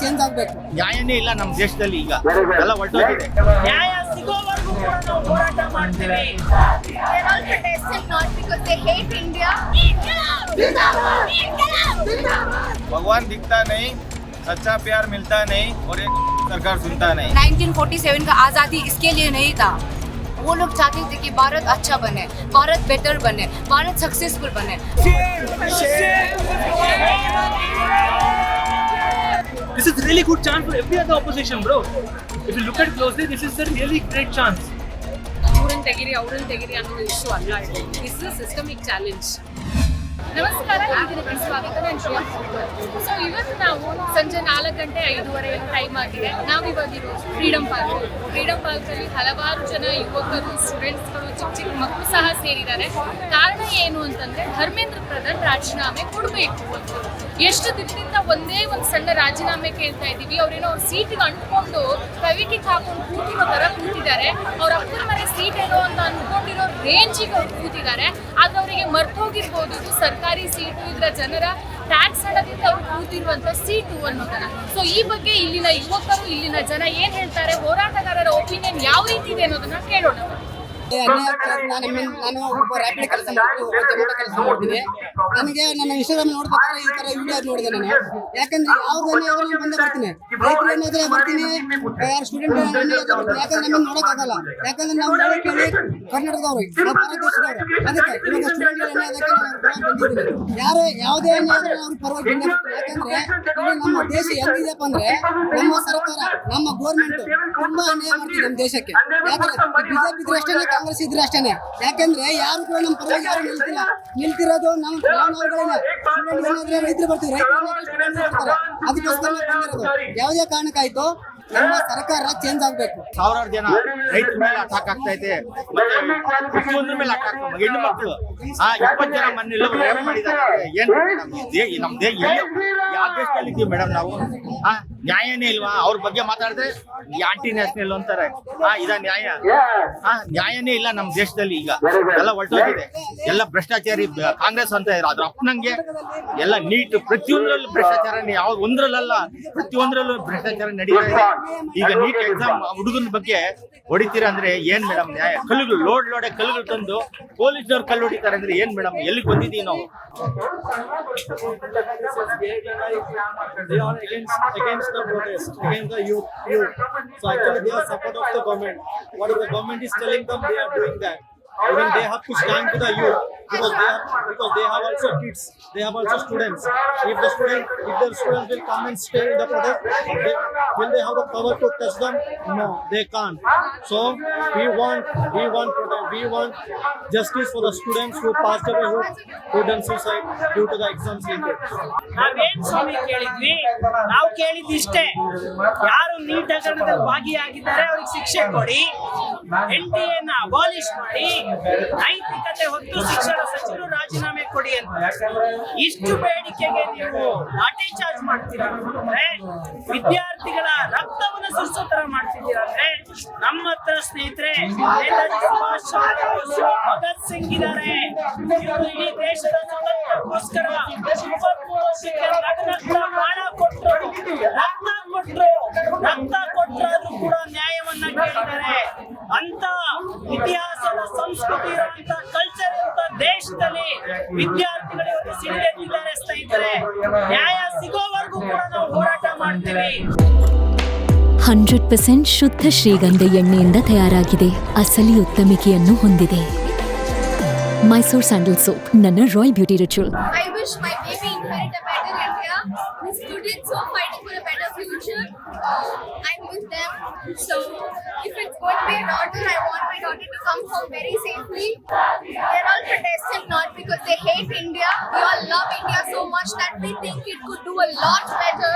Change ಆಗಬೇಕು. ನ್ಯಾಯನೇ ಇಲ್ಲ ನಮ್ಮ ದೇಶದಲ್ಲಿ ಈಗ ಎಲ್ಲ ಹೊರಟೋಗಿದೆ. ನ್ಯಾಯ ಸಿಗೋವರೆಗೂ ಕೂಡ ನಾವು ಹೋರಾಟ ಮಾಡ್ತೀವಿ. They're all protesting not because they hate India. भगवान दिखता नहीं, सच्चा प्यार मिलता नहीं और एक सरकार सुनता नहीं. 1947 का आज़ादी इसके लिए नहीं था. वो लोग चाहते थे कि भारत अच्छा बने, भारत बेटर बने, भारत सक्सेसफुल बने. This is really good chance for every other opposition, bro. If you look at closely, this is a really great chance. ಇವ್ರನ್ನ ತೆಗಿರಿ ಅವ್ರನ್ನ ತೆಗಿರಿ ಅನ್ನೋ ಇಶ್ಯೂ ಅಲ್ಲ ಇದು. This is systemic challenge. ನಮಸ್ಕಾರ, ಇದಕ್ಕೆ ಸ್ವಾಗತ. ನಾನು ಶ್ರೇಯಾ. ಸೊ ಇವತ್ತು ನಾವು ಸಂಜೆ 4:05 ಟೈಮ್ ಆಗಿದೆ. ನಾವಿವಾಗಿರೋದು ಫ್ರೀಡಮ್ ಪಾರ್ಕ್. ಫ್ರೀಡಮ್ ಪಾರ್ಕಲ್ಲಿ ಹಲವಾರು ಜನ ಯುವಕರು, ಸ್ಟೂಡೆಂಟ್ಸ್ಗಳು, ಚಿಕ್ಕ ಚಿಕ್ಕ ಮಕ್ಕಳು ಸಹ ಸೇರಿದ್ದಾರೆ. ಕಾರಣ ಏನು ಅಂತಂದ್ರೆ ಧರ್ಮೇಂದ್ರ ಪ್ರಧಾನ್ ರಾಜೀನಾಮೆ ಕೊಡಬೇಕು ಅಂತ. ಎಷ್ಟು ದಿನದಿಂದ ಒಂದೇ ಒಂದು ಸಣ್ಣ ರಾಜೀನಾಮೆ ಕೇಳ್ತಾ ಇದ್ದೀವಿ. ಅವ್ರೇನೋ ಅವ್ರ ಸೀಟಿಗೆ ಅಂಟ್ಕೊಂಡು ಕವಿಟಿಗೆ ಹಾಕೊಂಡು ಕೂತಿರೋ ಥರ ಕೂತಿದ್ದಾರೆ. ಅವ್ರ ಅಪ್ಪನ ಮನೆ ಸೀಟ್ ಏನೋ ಅಂತ ಅಂದ್ಕೊಂಡಿರೋ ರೇಂಜಿಗೆ ಅವ್ರು ಕೂತಿದ್ದಾರೆ. ಆದ್ರೆ ಅವರಿಗೆ ಮರ್ತೋಗಿರ್ಬೋದು ಇದು ಸರ್ಕಾರಿ ಸೀಟು, ಇದರ ಜನರ ಟ್ಯಾಕ್ಸ್ ಹಣದಿಂದ ಅವ್ರು ಕೂತಿರುವಂಥ ಸೀಟು ಅನ್ನೋದನ್ನ. ಸೊ ಈ ಬಗ್ಗೆ ಇಲ್ಲಿನ ಯುವಕರು, ಇಲ್ಲಿನ ಜನ ಏನ್ ಹೇಳ್ತಾರೆ, ಹೋರಾಟಗಾರರ ಒಪಿನಿಯನ್ ಯಾವ ರೀತಿ ಇದೆ ಅನ್ನೋದನ್ನ ಕೇಳೋಣ. ನಾನು ಒಬ್ಬ ರ್ಯಾಪಿಡ್ ಕೆಲಸ ಮಾಡ್ತೀನಿ, ಒಬ್ಬ ಜೊಮ್ಯಾಟೊ ಕೆಲಸ ಮಾಡ್ತೀನಿ. ನನಗೆ ನನ್ನ ಇನ್ಸ್ಟಾಗ್ರಾಮ್ ನೋಡ್ಬೇಕಾದ್ರೆ ಈ ತರ ವಿಡಿಯೋ ನೋಡಿದೆ ನಾನು. ಯಾಕಂದ್ರೆ ಯಾವ್ದನ್ನೇ ಆದ್ರೂ ಬಂದೇ ಬರ್ತೀನಿ, ರೈತರು ಏನಾದ್ರೆ ಬರ್ತೀನಿ, ಯಾರು ಸ್ಟೂಡೆಂಟ್ ಯಾಕಂದ್ರೆ ನಮಗೆ ನೋಡೋಕ್ಕಾಗಲ್ಲ. ಯಾಕಂದ್ರೆ ನಾವು ಕೇಳಿ ಕರ್ನಾಟಕದವ್ರು, ನಾವು ಭಾರತ ದೇಶದವ್ರು. ಅದಕ್ಕೆ ಇವಾಗ ಸ್ಟೂಡೆಂಟ್ ಏನಾದಕ್ಕೆ ನಾನು ಬಂದಿದ್ದೀನಿ. ಯಾರು ಯಾವುದೇ ಏನಾದ್ರೂ ಅವ್ರಿಗೆ ಪರವಾಗಿ ಬಂದೇ ಬರ್ತೀನಿ. ಯಾಕಂದ್ರೆ ಇಲ್ಲಿ ನಮ್ಮ ದೇಶ ಹೆಂಗಿದೆಯಪ್ಪ ಅಂದ್ರೆ ನಮ್ಮ ಸರ್ಕಾರ, ನಮ್ಮ ಗೌರ್ಮೆಂಟ್ ತುಂಬಾ ಅನ್ಯಾಯ ಮಾಡ್ತೀವಿ ನಮ್ಮ ದೇಶಕ್ಕೆ. ಯಾಕಂದ್ರೆ ಬಿಜೆಪಿ ಇದ್ರೆ ಅಷ್ಟೇ, ಕಾಂಗ್ರೆಸ್ ಇದ್ರೆ ಅಷ್ಟೇನೆ. ಯಾಕಂದ್ರೆ ಯಾರು ಕೂಡ ನಮ್ಮ ಪರವಾಗಿ ಯಾರು ನಿಲ್ತಿರೋದು ಏನಾದ್ರೆ ರೈತರು ಬರ್ತೀವಿ, ರೈತರು ಅದಕ್ಕೋಸ್ಕರ ಯಾವುದೇ ಕಾರಣಕ್ಕಾಯ್ತು ನಮ್ಮ ಸರ್ಕಾರ ಚೇಂಜ್ ಆಗ್ಬೇಕು. ಸಾವಿರಾರು ಜನ ರೈತರ ಮೇಲೆ ಅಟ್ಯಾಕ್ ಆಗ್ತಾ ಇದೆ, ಮತ್ತೆ ಪ್ರತಿಯೊಂದ್ರ ಮೇಲೆ ಅಟ್ಯಾಕ್. ಹೆಣ್ಣು ಮಕ್ಕಳು 20 ಜನ ಮೊನ್ನೆಲ್ಲ ರೇಪ್ ಮಾಡಿದ್ದಾರೆ. ಏನ್ ನಮ್ ದೇಶ ಯಾವ ದೇಶದಲ್ಲಿ ಇದ್ದೀವಿ ಮೇಡಮ್ ನಾವು? ನ್ಯಾಯನೇ ಇಲ್ವಾ? ಅವ್ರ ಬಗ್ಗೆ ಮಾತಾಡಿದ್ರೆ ಆಂಟಿ ನ್ಯಾಷನಲ್ ಅಂತಾರೆ. ಇದ ನ್ಯಾಯ? ನ್ಯಾಯನೇ ಇಲ್ಲ ನಮ್ಮ ದೇಶದಲ್ಲಿ ಈಗ ಎಲ್ಲ ಹೊರಟೋಗಿದೆ. ಎಲ್ಲ ಭ್ರಷ್ಟಾಚಾರಿ ಕಾಂಗ್ರೆಸ್ ಅಂತ ಇರೋ ಅದ್ರ ಅಪ್ಪನಂಗೆ ಎಲ್ಲ ನೀಟ್ ಪ್ರತಿಯೊಂದ್ರಲ್ಲೂ ಭ್ರಷ್ಟಾಚಾರ, ಯಾವ ಒಂದ್ರಲ್ಲ ಪ್ರತಿಯೊಂದ್ರಲ್ಲೂ ಭ್ರಷ್ಟಾಚಾರ ನಡೀತಾ ಇದೆ. ಈಗ ನೀಟ್ ಎಕ್ಸಾಮ್ ಹುಡುಗನ ಬಗ್ಗೆ ಹೊಡಿತೀರ ಅಂದ್ರೆ ಏನ್ ಮೇಡಮ್ ನ್ಯಾಯ? ಕಲ್ಲುಗಳು ಲೋಡೆ ಕಲ್ಲುಗಳು ತಂದು ಪೊಲೀಸ್ನವ್ರು ಕಲ್ಲು ಹೊಡಿತಾರೆ ಅಂದ್ರೆ ಏನ್ ಮೇಡಮ್? ಎಲ್ಲಿಗೆ ಬಂದಿದ್ದೀವಿ ನಾವು? Against the protest, against the youth. So actually they are support of the government. What if the government is telling them, they are doing that. Even they have to stand to the youth because they have also kids, they have also students. If the students will come and stay in the protest, will they have the power to touch them? No, they can't. So we want justice for the students who passed away, who done suicide due to the exams leakage. ನಾವೇನ್ ಸ್ವಾಮಿ ಕೇಳಿದ್ವಿ? ನಾವು ಕೇಳಿದ್ದು ಇಷ್ಟೇ, ಯಾರು neat ಹಗರಣದಲ್ಲಿ ಭಾಗಿಯಾಗಿದ್ದಾರೆ ಅವ್ರಿಗೆ ಶಿಕ್ಷೆ ಕೊಡಿ, NTA ನ ಅಬಾಲಿಷ್ ಮಾಡಿ, ನೈತಿಕತೆ ಹೊತ್ತು ಶಿಕ್ಷಣ ಸಚಿವರು ರಾಜೀನಾಮೆ ಕೊಡಿ ಅಂತ. ಇಷ್ಟು ಬೇಡಿಕೆಗೆ ನೀವು ಲಾಠಿ ಚಾರ್ಜ್ ಮಾಡ್ತೀರಾ ಅಂದ್ರೆ, ವಿದ್ಯಾರ್ಥಿಗಳ ರಕ್ತವನ್ನು ಸುರಿಸೋ ತರ ಮಾಡ್ತಿದ್ದೀರಾ ಅಂದ್ರೆ, ನಮ್ಮ ಹತ್ರ ಸ್ನೇಹಿತರೆ ನೇತಾಜಿ ಸುಭಾಷ್ ಚಂದ್ರ ಬೋಸ್, ಭಗತ್ ಸಿಂಗ್ ಇದ್ದಾರೆ. ಇವರು ಇಡೀ ದೇಶದ ಸ್ವಾತಂತ್ರ್ಯಕ್ಕೋಸ್ಕರ 23 ವರ್ಷಕ್ಕೆ ನಗ್ನಗ್ನ ಪ್ರಾಣ ಕೊಟ್ಟರು, ರಕ್ತ ಕೊಟ್ಟರಾದ್ರೂ ಕೂಡ ನ್ಯಾಯವನ್ನ ಕೇಳಿದ್ದಾರೆ. ಅಂತ ಇತಿಹಾಸದ ಸಂಸ್ಕೃತಿ ಇರುವಂತ ಕಲ್ಚರ್ ಇರುವಂತ ದೇಶದಲ್ಲಿ ವಿದ್ಯಾರ್ಥಿಗಳು ಇವತ್ತು ಸಿಡಿದೆದ್ದಿದ್ದಾರೆ ಸ್ನೇಹಿತರೆ. ನ್ಯಾಯ ಸಿಗೋವರೆಗೂ ಕೂಡ ನಾವು ಹೋರಾಟ ಮಾಡ್ತೀವಿ. 100% ಶುದ್ಧ ಶ್ರೀಗಂಧ ಎಣ್ಣೆಯಿಂದ ತಯಾರಾಗಿದೆ. ಅಸಲಿ ಉತ್ತಮಿಕೆಯನ್ನು ಹೊಂದಿದೆ. ಮೈಸೂರ್ ಸ್ಯಾಂಡಲ್ ಸೋಪ್, ನನ್ನ royal beauty ritual. I wish my baby inherit a better India. The students who are fighting for a better future, I'm with them. So if it's going to be a daughter, I want my daughter to come home very safely. They're all protesting not because they hate India. We all love India so much that we think it could do a lot better.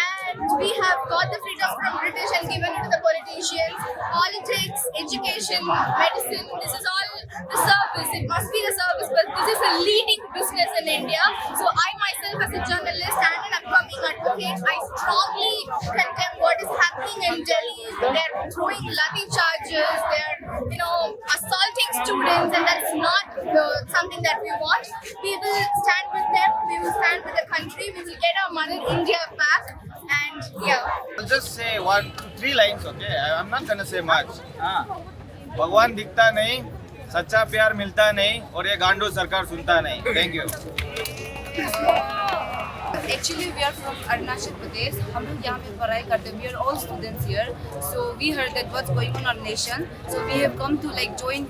And we have got the freedom from British and given it to the politicians. Politics, education, medicine, this is all the service. It must be the service, but this is a leading business in India. So I myself as a journalist and an upcoming advocate, I strongly condemn what is happening in Delhi. They're throwing lathi charges, they're assaulting students, and that's not something that we want. We will stand with them, we will stand with the country, we will get our mother India back, and say 1 to 3 lines, okay? I'm not gonna say much. भगवान दिखता नहीं, सच्चा प्यार मिलता नहीं, और ये गांडू सरकार सुनता नहीं. Thank you. Actually, we are from Arunachal Pradesh. हम लोग यहाँ पे पढ़ाई करते हैं. We are all students here. So we heard that what's going on in our nation. So we have come to like join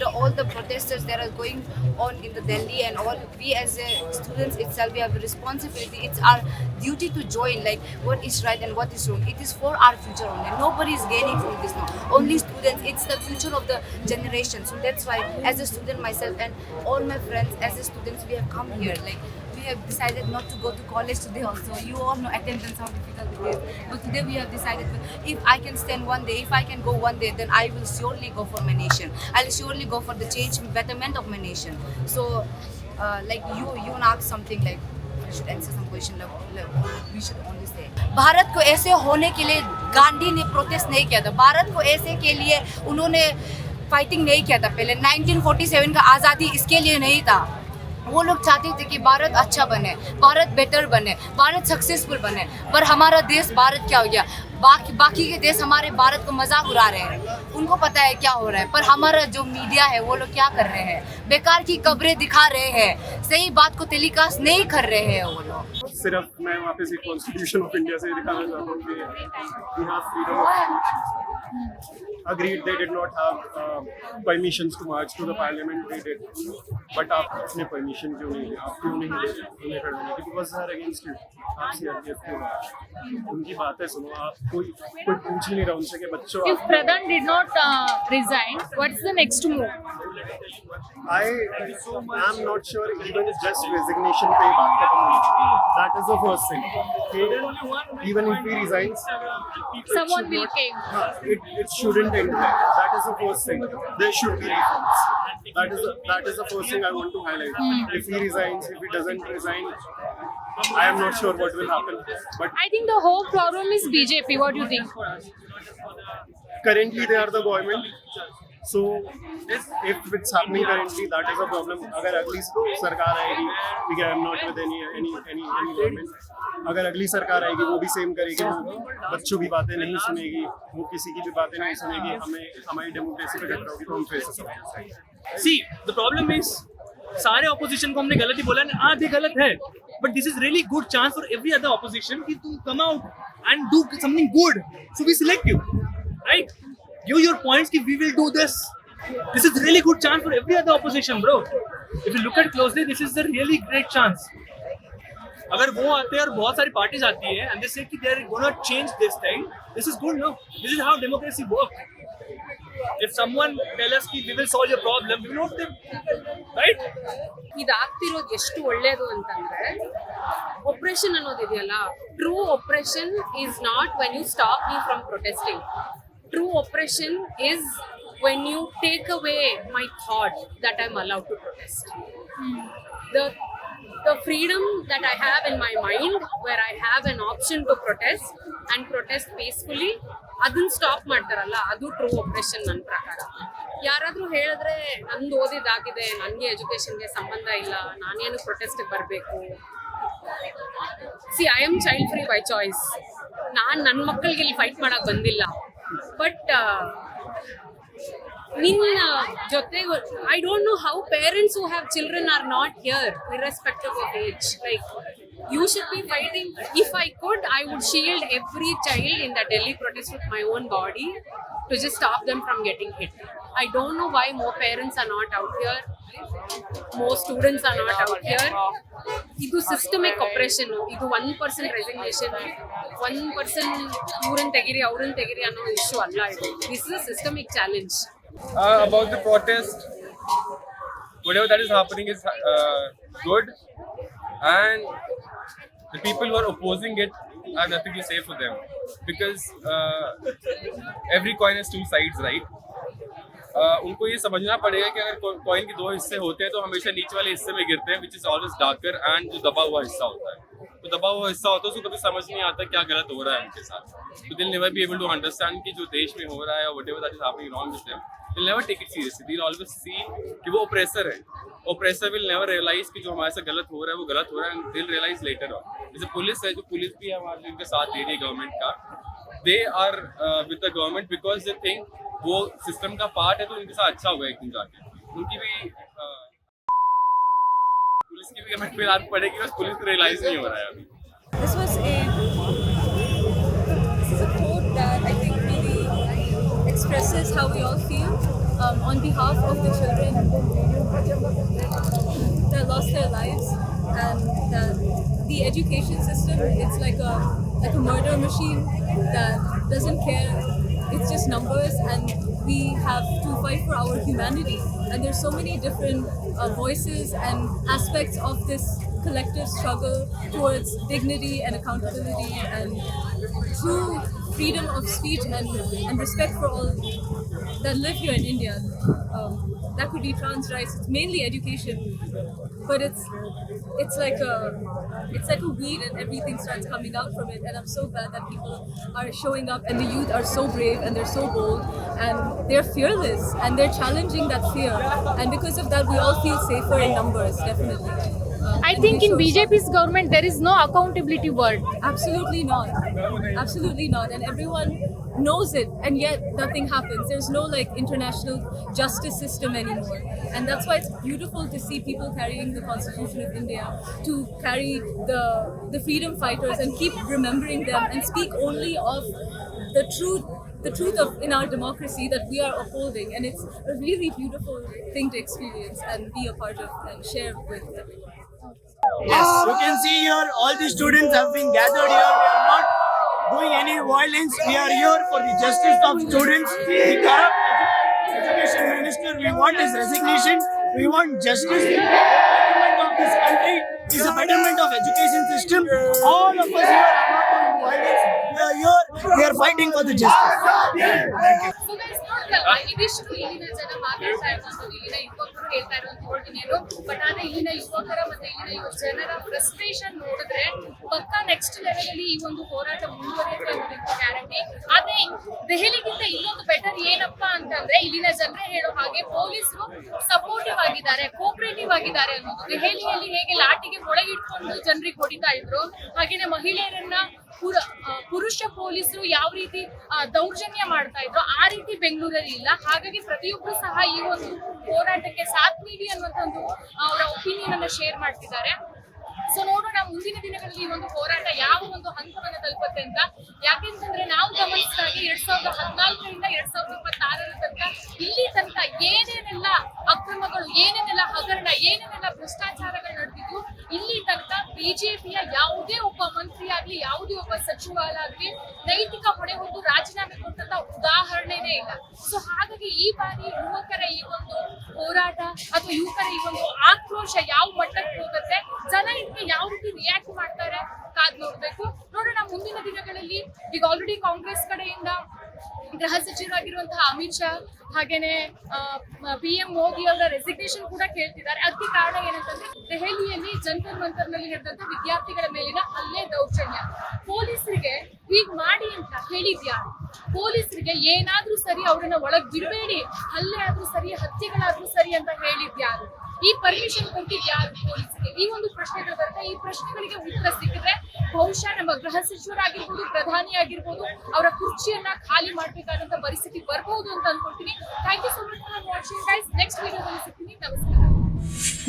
to all the protesters that are going on in the Delhi and all. We as students itself, we have a responsibility. It's our duty to join like what is right and what is wrong. It is for our future only. Nobody is gaining from this now. Only students. It's the future of the generation. So that's why, as a student myself and all my friends, as a students, we have come here. Like we have decided not to go to college today also. You all know attendance how difficult it is. But today we have decided that if I can stand one day, if I can go one day, then I will surely go for my nation. I'll surely go for the change, betterment of my nation. So, like you wanna ask something like, I should answer some question like we should only say. Bharat को ऐसे होने के लिए गांधी ने protest नहीं किया था. भारत को ऐसे के लिए उन्होंने फाइटिंग नहीं किया था. पहले 1947 का आज़ादी इसके लिए नहीं था. वो लोग चाहते थे कि भारत अच्छा बने, भारत बेटर बने, भारत सक्सेसफुल बने. पर हमारा देश भारत क्या हो गया? बाकी के देश हमारे भारत को मजाक उड़ा रहे हैं. उनको पता है क्या हो रहा है. पर हमारा जो मीडिया है वो लोग क्या कर रहे हैं? बेकार की खबरें दिखा रहे हैं. सही बात को टेलीकास्ट नहीं कर रहे हैं वो लोग. सिर्फ मैं वापस एक कॉन्स्टिट्यूशन ऑफ इंडिया से दिखाना चाहता हूँ कि we have freedom of speech. Agreed, they did not have permissions to march to the parliament. They did, but आपने permission क्यों नहीं ली? आप क्यों नहीं ले उन्हें करने की? Because they are against you. आप CRPF क्यों हैं? उनकी बातें सुनो. आप कोई पूछ ही नहीं रहा उनसे कि बच्चों. If Pradhan did not resign, what's the next move? I am not sure even just resignation पे बात खत्म होनी चाहिए. That is the first thing. Even if he resigns, Someone will came. it shouldn't end there. That is the first thing. There should be reforms. That is the first thing I want to highlight. If he resigns, if he doesn't resign, I am not sure what will happen. But I think the whole problem is BJP. What do you think? currently they are the government. So if it's happening currently, that is a problem. अगर अगली सरकार आएगी, ठीक है, I'm not with any government. अगर अगली सरकार आएगी, वो भी सेम करेगी, वो बच्चों की बातें नहीं सुनेगी, वो किसी की भी बातें नहीं सुनेगी, हमारी डेमोक्रेसी पे खतरा होगी, तो हम फिर से सब. See, the problem is सारे opposition को हमने गलत ही बोला है, आधे गलत है. But this is really good chance for every other opposition कि तुम come out and do something good. So we select you, right? Give your points कि we will do this. This is really good chance for every other opposition, bro. If you look at closely, this is a really great chance. अगर वो आते हैं और बहुत सारी parties आती है and they say कि they are gonna change this thing, this is good, no? This is how democracy works. If someone tell us कि we will solve your problem, we will vote them, right? ಇದಾಗ್ತಿರೋದು ಎಷ್ಟು ಒಳ್ಳೇದು ಅಂತಂದ್ರೆ oppression ಅನ್ನೋದಿದೆಯಲ್ಲ, true oppression is not when you stop me from protesting. True oppression is when you take away my thought that I am allowed to protest. The freedom that I have in my mind, where I have an option to protest and protest peacefully, ಅದನ್ನ stop ಮಾಡ್ತಾರಲ್ಲ, ಅದು true operation ನನ್ನ ಪ್ರಕಾರ. ಯಾರಾದ್ರೂ ಹೇಳಿದ್ರೆ ನಂದು ಓದಿದಾಗಿದೆ, ನನಗೆ ಎಜುಕೇಶನ್ಗೆ ಸಂಬಂಧ ಇಲ್ಲ, ನಾನೇನು ಪ್ರೊಟೆಸ್ಟ್ಗೆ ಬರಬೇಕು. C, I am child free by choice. ನಾನು ನನ್ನ ಮಕ್ಕಳಿಗೆ ಇಲ್ಲಿ ಫೈಟ್ ಮಾಡಕ್ ಬಂದಿಲ್ಲ. ಬಟ್ ನಿನ್ನ ಜೊತೆಗೆ I don't know how parents who have children are not here irrespective of age. Like, you should be fighting. If I could, I would shield every child in the Delhi protest with my own body to just stop them from getting hit. I don't know why more parents are not out here, more students are not out here. ಇದು systemic operation. ಇದು 1% resignation, 1% ಇವ್ರನ್ನ ತೆಗಿರಿ ಅವ್ರನ್ನ ತೆಗಿರಿ ಅನ್ನೋ issue ಅಲ್ಲ. ಇದು this is a systemic challenge. About the protest, whatever that is happening is good, and the people who are opposing it, I have nothing to say for them, because every coin has two sides, right? उनको ये समझना पड़ेगा कि अगर coin के दो हिस्से होते हैं तो हमेशा नीचे वाले हिस्से में गिरते हैं, which is always darker, and जो दबा हुआ हिस्सा होता है, तो दबा हुआ हिस्सा होता है उसको कभी समझ नहीं आता क्या गलत हो रहा है उनके साथ. So they'll never be able to understand कि जो देश में हो रहा है or whatever that is happening wrong with them, they'll never take it seriously. They'll always see कि वो oppressor है. Oppressor will never realize कि जो हमारे साथ गलत हो रहा है वो गलत हो रहा है, and they'll realize later on. जैसे पुलिस है, जो पुलिस भी है हमारे इनके साथ दे रही है गवर्नमेंट का, they are with the government because they think वो सिस्टम का पार्ट है तो इनके साथ अच्छा होगा एक दिन जाके. उनकी भी पुलिस की भी गवर्नमेंट पे आदत पड़ेगी, बस पुलिस को रियलाइज नहीं हो रहा है अभी. This is a quote that I think really expresses how we all feel on behalf of the children that lost their lives, and that the education system, it's like a murder machine that doesn't care. It's just numbers, and we have to fight for our humanity. And there's so many different voices and aspects of this collective struggle towards dignity and accountability and true freedom of speech and respect for all that live here in India. That could be trans rights. It's mainly education, but it's like a weed, and everything starts coming out from it. And I'm so glad that people are showing up, and the youth are so brave and they're so bold and they're fearless and they're challenging that fear. And because of that, we all feel safer in numbers, definitely. I think in BJP's government there is no accountability word. Absolutely not. Absolutely not. And everyone knows it, and yet nothing happens. There's no like international justice system anymore. And that's why it's beautiful to see people carrying the Constitution of India, to carry the freedom fighters and keep remembering them and speak only of the truth of in our democracy that we are upholding. And it's a really beautiful thing to experience and be a part of and share with everyone. Yes, you can see here all the students have been gathered here. We are not doing any violence. We are here for the justice of students. The corrupt education minister, we want his resignation. We want justice. The betterment of this country is a betterment of education system. All of us here are not doing violence. We are here. We are fighting for the justice. Thank you. So guys, ನೋಡ್ದಲ್ವಾ, ಇದಿಷ್ಟು ಇಲ್ಲಿನ ಜನ ಮಾತಾಡ್ತಾ ಇರೋದು, ಇಲ್ಲಿನ ಯುವಕರು ಹೇಳ್ತಾ ಇರೋದು ನೋಡ್ತೀನಿ. ಬಟ್ ಆದ್ರೆ ಇಲ್ಲಿನ ಯುವಕರ ಮತ್ತೆ ಇಲ್ಲಿನ ಜನರ ಫ್ರಸ್ಟ್ರೇಷನ್ ನೋಡಿದ್ರೆ ಪಕ್ಕಾ ನೆಕ್ಸ್ಟ್ ಲೆವೆಲ್ ಅಲ್ಲಿ ಈ ಒಂದು ಹೋರಾಟ ಮುಂದುವರಿಯುತ್ತೆ ಅನ್ನೋದಕ್ಕೆ ಗ್ಯಾರಂಟಿ. ಆದ್ರೆ ದೆಹಲಿಗಿಂತ ಇನ್ನೊಂದು ಬೆಟರ್ ಏನಪ್ಪಾ ಅಂತಂದ್ರೆ, ಇಲ್ಲಿನ ಜನರೇ ಹೇಳೋ ಹಾಗೆ ಪೊಲೀಸರು ಸಪೋರ್ಟಿವ್ ಆಗಿದ್ದಾರೆ, ಕೋಪರೇಟಿವ್ ಆಗಿದ್ದಾರೆ ಅನ್ನೋದು. ದೆಹಲಿಯಲ್ಲಿ ಹೇಗೆ ಲಾಟಿಗೆ ಒಳಗಿಟ್ಕೊಂಡು ಜನರಿಗೆ ಹೊಡಿತಾ ಇದ್ರು, ಹಾಗೇನೆ ಮಹಿಳೆಯರನ್ನ ಪುರುಷ ಪೊಲೀಸರು ಯಾವ ರೀತಿ ದೌರ್ಜನ್ಯ ಮಾಡ್ತಾ ಇದ್ರು, ಆ ರೀತಿ ಬೆಂಗಳೂರಲ್ಲಿ ಇಲ್ಲ. ಹಾಗಾಗಿ ಪ್ರತಿಯೊಬ್ಬರು ಸಹ ಈ ಒಂದು ಹೋರಾಟಕ್ಕೆ ಸಾಥ್ ನೀಡಿ ಅನ್ನುವಂತ ಒಂದು ಅವರ ಒಪಿನಿಯನ್ ಅನ್ನ ಶೇರ್ ಮಾಡ್ತಿದ್ದಾರೆ. ಸೊ ನೋಡೋಣ ಮುಂದಿನ ದಿನಗಳಲ್ಲಿ ಈ ಒಂದು ಹೋರಾಟ ಯಾವ ಒಂದು ಹಂತವನ್ನ ತಲುಪುತ್ತೆ ಅಂತ. ಯಾಕೆಂತಂದ್ರೆ ನಾವು ಗಮನಿಸಿದಾಗ 2014ರಿಂದ 2026 ತನಕ ಇಲ್ಲಿ ತನಕ ಏನೇನೆಲ್ಲ ಅಕ್ರಮಗಳು, ಏನೇನೆಲ್ಲ ಹಗರಣ, ಏನೇನೆಲ್ಲ ಭ್ರಷ್ಟಾಚಾರಗಳು ನಡೆದಿದ್ದು, ಇಲ್ಲಿ ತನಕ ಬಿಜೆಪಿಯ ಯಾವುದೇ ಒಬ್ಬ ಮಂತ್ರಿ ಆಗ್ಲಿ, ಯಾವುದೇ ಒಬ್ಬ ಸಚಿವರಾಗ್ಲಿ ನೈತಿಕ ಹೊಣೆ ಹೊತ್ತು ರಾಜೀನಾಮೆ ಕೊಟ್ಟಂತ ಉದಾಹರಣೆನೇ ಇಲ್ಲ. ಸೊ ಹಾಗಾಗಿ ಈ ಬಾರಿ ಯುವಕರ ಈ ಒಂದು ಹೋರಾಟ ಅಥವಾ ಯುವಕರ ಈ ಒಂದು ಆಕ್ರೋಶ ಯಾವ ಮಟ್ಟಕ್ಕೆ ಹೋಗುತ್ತೆ, ಜನ ಇದಕ್ಕೆ ಯಾವ ರೀತಿ ರಿಯಾಕ್ಟ್ ಮಾಡ್ತಾರೆ ಕಾದ್ ನೋಡ್ಬೇಕು. ನೋಡೋಣ ಮುಂದಿನ ದಿನಗಳಲ್ಲಿ. ಈಗ ಆಲ್ರೆಡಿ ಕಾಂಗ್ರೆಸ್ ಕಡೆಯಿಂದ ಗೃಹ ಸಚಿವರಾಗಿರುವಂತಹ ಅಮಿತ್ ಶಾ ಹಾಗೇನೆ PM ಮೋದಿ ಅವರ ರೆಸಿಗ್ನೇಷನ್ ಕೂಡ ಕೇಳ್ತಿದ್ದಾರೆ. ಅದಕ್ಕೆ ಕಾರಣ ಏನಂತಂದ್ರೆ, ದೆಹಲಿಯಲ್ಲಿ ಜಂತರ್ ಮಂತರ್ ನಲ್ಲಿ ನಡೆದಂತ ವಿದ್ಯಾರ್ಥಿಗಳ ಮೇಲಿನ ಹಲ್ಲೆ, ದೌರ್ಜನ್ಯ. ಪೊಲೀಸರಿಗೆ ಹೀಗ್ ಮಾಡಿ ಅಂತ ಹೇಳಿದ್ಯಾ? ಪೊಲೀಸರಿಗೆ ಏನಾದ್ರೂ ಸರಿ ಅವ್ರನ್ನ ಒಳಗ್ ಬಿಡಬೇಡಿ, ಹಲ್ಲೆ ಆದ್ರೂ ಸರಿ, ಹತ್ಯೆಗಳಾದ್ರೂ ಸರಿ ಅಂತ ಹೇಳಿದ್ಯಾರು? ಈ ಪರ್ಮಿಷನ್ ಕೊಟ್ಟಿದ್ಯಾರು ಪೊಲೀಸರಿಗೆ? ಈ ಒಂದು ಪ್ರಶ್ನೆಗಳು ಬರುತ್ತೆ. ಈ ಪ್ರಶ್ನೆಗಳಿಗೆ ಉತ್ತರ ಸಿಕ್ಕಿದ್ರೆ ಬಹುಶಃ ನಮ್ಮ ಗೃಹ ಸಚಿವರಾಗಿರ್ಬೋದು, ಪ್ರಧಾನಿ ಆಗಿರ್ಬೋದು, ಅವರ ಕುರ್ಚಿಯನ್ನ ಖಾಲಿ ಮಾಡಬೇಕಾದಂತ ಪರಿಸ್ಥಿತಿ ಬರ್ಬೋದು ಅಂತ ಅನ್ಕೊಳ್ತೀನಿ. Thank you so much for watching guys. Next ವಿಡಿಯೋದಲ್ಲಿ ಸಿಗ್ತೀನಿ. ನಮಸ್ಕಾರ.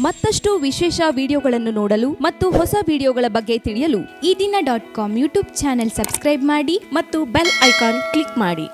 ಮತ್ತಷ್ಟು ವಿಶೇಷ ವಿಡಿಯೋಗಳನ್ನು ನೋಡಲು ಮತ್ತು ಹೊಸ ವಿಡಿಯೋಗಳ ಬಗ್ಗೆ ತಿಳಿಯಲು eDina.com ಯೂಟ್ಯೂಬ್ ಚಾನೆಲ್ ಸಬ್ಸ್ಕ್ರೈಬ್ ಮಾಡಿ ಮತ್ತು ಬೆಲ್ ಐಕಾನ್ ಕ್ಲಿಕ್ ಮಾಡಿ.